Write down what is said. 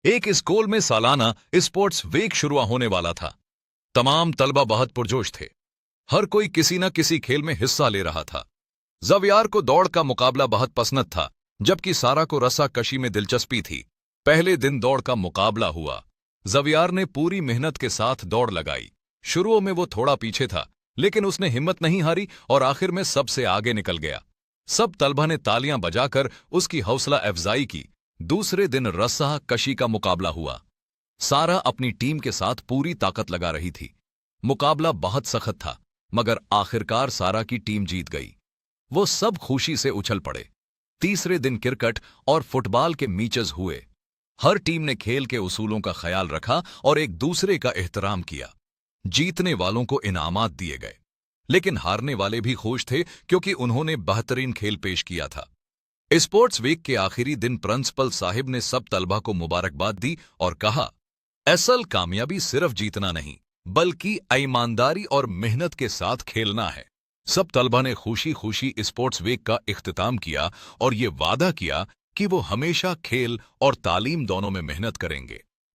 एक स्कूल में सालाना स्पोर्ट्स वीक शुरू होने वाला था। तमाम तलबा बहुत पुरजोश थे। हर कोई किसी न किसी खेल में हिस्सा ले रहा था। जवियार को दौड़ का मुकाबला बहुत पसंद था, जबकि सारा को रस्साकशी में दिलचस्पी थी। पहले दिन दौड़ का मुकाबला हुआ। जवियार ने पूरी मेहनत के साथ दौड़ लगाई। शुरू में वो थोड़ा पीछे था, लेकिन उसने हिम्मत नहीं हारी और आखिर में सबसे आगे निकल गया। सब तलबा ने तालियां बजाकर उसकी हौसला अफजाई की। दूसरे दिन रस्सा कशी का मुकाबला हुआ। सारा अपनी टीम के साथ पूरी ताकत लगा रही थी। मुकाबला बहुत सख्त था, मगर आखिरकार सारा की टीम जीत गई। वो सब खुशी से उछल पड़े। तीसरे दिन क्रिकेट और फुटबॉल के मैचेस हुए। हर टीम ने खेल के उसूलों का ख्याल रखा और एक दूसरे का एहतराम किया। जीतने वालों को इनामात दिए गए, लेकिन हारने वाले भी खुश थे क्योंकि उन्होंने बेहतरीन खेल पेश किया था। स्पोर्ट्स वीक के आखिरी दिन प्रिंसिपल साहिब ने सब तलबा को मुबारकबाद दी और कहा, असल कामयाबी सिर्फ जीतना नहीं, बल्कि ईमानदारी और मेहनत के साथ खेलना है। सब तलबा ने खुशी खुशी स्पोर्ट्स वीक का इख्तिताम किया और ये वादा किया कि वो हमेशा खेल और तालीम दोनों में मेहनत करेंगे।